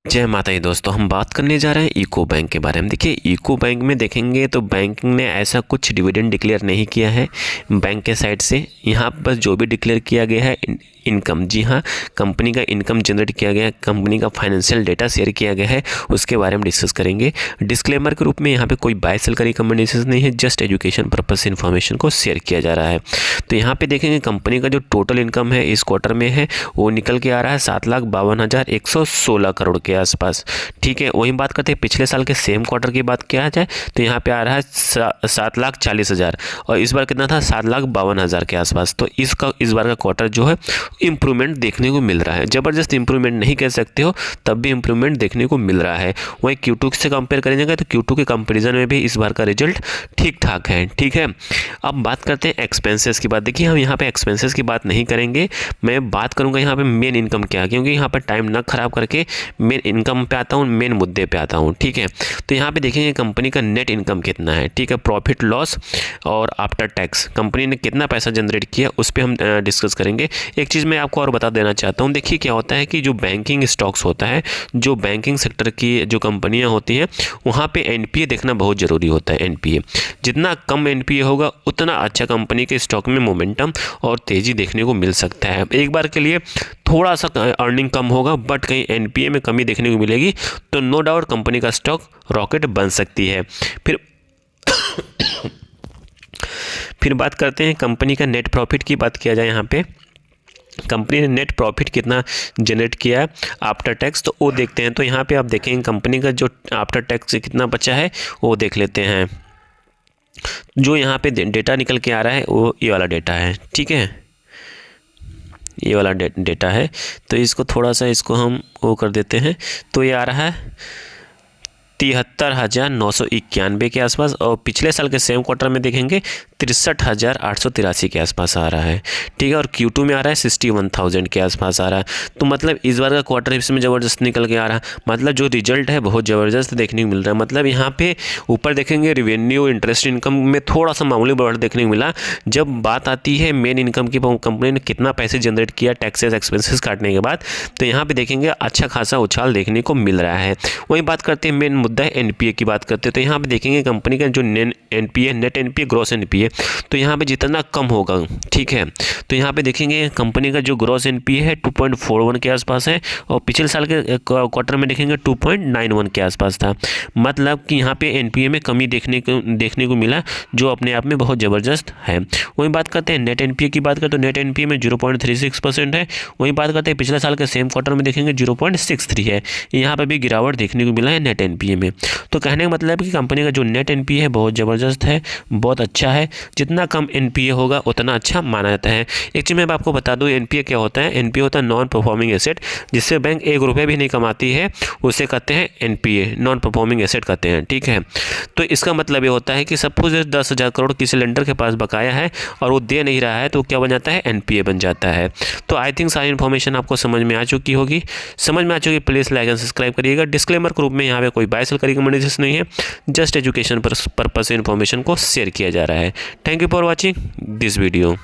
जय माता दी दोस्तों, हम बात करने जा रहे हैं यूको बैंक के बारे में। देखिए, यूको बैंक में देखेंगे तो बैंकिंग ने ऐसा कुछ डिविडेंड डिक्लेयर नहीं किया है बैंक के साइड से। यहाँ पर जो भी डिक्लेयर किया गया है इनकम, जी हाँ, कंपनी का इनकम जनरेट किया गया है, कंपनी का फाइनेंशियल डेटा शेयर किया गया है, उसके बारे में डिस्कस करेंगे। डिस्क्लेमर के रूप में यहाँ पे कोई बाय सेल का रिकमेंडेशन नहीं है, जस्ट एजुकेशन पर्पज से इन्फॉर्मेशन को शेयर किया जा रहा है। तो यहाँ पे देखेंगे कंपनी का जो टोटल इनकम है इस क्वार्टर में है वो निकल के आ रहा है 7,52,116 करोड़ के आसपास। ठीक है, वही बात करते हैं पिछले साल के सेम क्वार्टर की बात किया जाए तो यहाँ पे आ रहा है 7,40,000 और इस बार कितना था 7,52,000 के आसपास। तो इस बार का क्वार्टर जो है इम्प्रूवमेंट देखने को मिल रहा है। ज़बरदस्त इम्प्रूवमेंट नहीं कह सकते हो, तब भी इम्प्रूवमेंट देखने को मिल रहा है। वहीं Q2 से कंपेयर करेंगे तो Q2 के कंपेरिजन में भी इस बार का रिजल्ट ठीक ठाक है। ठीक है, अब बात करते हैं एक्सपेंसेस की बात। देखिए, हम यहाँ पे एक्सपेंसेस की बात नहीं करेंगे, मैं बात करूँगा यहाँ पे मेन इनकम क्या है, क्योंकि यहाँ पर टाइम ना खराब करके मेन इनकम पे आता हूँ, मेन मुद्दे पे आता हूँ। ठीक है, तो यहाँ पे देखेंगे कंपनी का नेट इनकम कितना है। ठीक है, प्रॉफिट लॉस और आफ्टर टैक्स कंपनी ने कितना पैसा जनरेट किया उस पर हम डिस्कस करेंगे। एक चीज़ मैं आपको और बता देना चाहता हूँ, देखिए क्या होता है कि जो बैंकिंग स्टॉक्स होता है, जो बैंकिंग सेक्टर की जो कंपनियाँ होती हैं वहाँ पे एनपीए देखना बहुत ज़रूरी होता है। एनपीए जितना कम एनपीए होगा उतना अच्छा कंपनी के स्टॉक में मोमेंटम और तेज़ी देखने को मिल सकता है। एक बार के लिए थोड़ा सा अर्निंग कम होगा बट कहीं एनपीए में कमी देखने को मिलेगी तो नो डाउट कंपनी का स्टॉक रॉकेट बन सकती है। फिर बात करते हैं कंपनी का नेट प्रॉफिट की बात किया जाए। यहाँ पे कंपनी ने नेट प्रॉफिट कितना जनरेट किया है आफ्टर टैक्स, तो वो देखते हैं। तो यहाँ पे आप देखेंगे कंपनी का जो आफ्टर टैक्स कितना बचा है वो देख लेते हैं। जो यहाँ पे डेटा निकल के आ रहा है वो ये वाला डेटा है। ठीक है, ये वाला डेटा है, तो इसको थोड़ा सा इसको हम वो कर देते हैं। तो ये आ रहा है 73,991 के आसपास और पिछले साल के सेम क्वार्टर में देखेंगे 63,883 के आसपास आ रहा है। ठीक है, और Q2 में आ रहा है 61,000 के आसपास आ रहा है। तो मतलब इस बार का क्वार्टर इसमें ज़बरदस्त निकल के आ रहा है। मतलब जो रिजल्ट है बहुत ज़बरदस्त देखने को मिल रहा है। मतलब यहाँ पे ऊपर देखेंगे रेवेन्यू इंटरेस्ट इनकम में थोड़ा सा मामूली बढ़ देखने को मिला। जब बात आती है मेन इनकम की, कंपनी ने कितना पैसे जनरेट किया टैक्सेस एक्सपेंसेस काटने के बाद, तो यहाँ पर देखेंगे अच्छा खासा उछाल देखने को मिल रहा है। वही बात करते हैं मेन मुद्दा है एनपीए की बात करते हैं। तो यहाँ पे देखेंगे कंपनी का जो NPA, net NPA, gross NPA, तो यहाँ पे जितना कम होगा, ठीक है, तो यहाँ पे देखेंगे कंपनी का जो ग्रॉस एनपीए है 2.41 के आसपास है और पिछले साल के क्वार्टर में देखेंगे 2.91 के आसपास था। मतलब कि यहाँ पे एनपीए में कमी देखने को मिला, जो अपने आप में बहुत ज़बरदस्त है। वही बात करते हैं नेट एनपीए की बात करें तो नेट एनपीए में 0.36% है। वही बात करते हैं पिछले साल के सेम क्वार्टर में देखेंगे 0.63 है। यहाँ पर भी गिरावट देखने को मिला है नेट एनपीए में। तो कहने का मतलब कि कंपनी का जो नेट एनपीए है बहुत ज़बरदस्त है, बहुत अच्छा है। जितना कम एनपीए होगा उतना अच्छा माना जाता है। एक चीज़ मैं आपको बता दूं, एनपीए क्या होता है। एनपीए होता है नॉन परफॉर्मिंग एसेट, जिससे बैंक 1 रुपये भी नहीं कमाती है, उसे कहते हैं एनपीए, नॉन परफॉर्मिंग एसेट कहते हैं। ठीक है, तो इसका मतलब ये होता है कि सपोज 10,000 करोड़ किसी लेंडर के पास बकाया है और वो दे नहीं रहा है तो क्या बन जाता है, एनपीए बन जाता है। तो आई थिंक सारी इन्फॉर्मेशन आपको समझ में आ चुकी होगी। प्लीज़ लाइक एंड सब्सक्राइब करिएगा। डिस्क्लेमर के रूप में यहाँ पे कोई बाय सेल का रिकमेंडेशन नहीं है, जस्ट एजुकेशन पर्पस से इन्फॉर्मेशन को शेयर किया जा रहा है। Thank you for watching this video.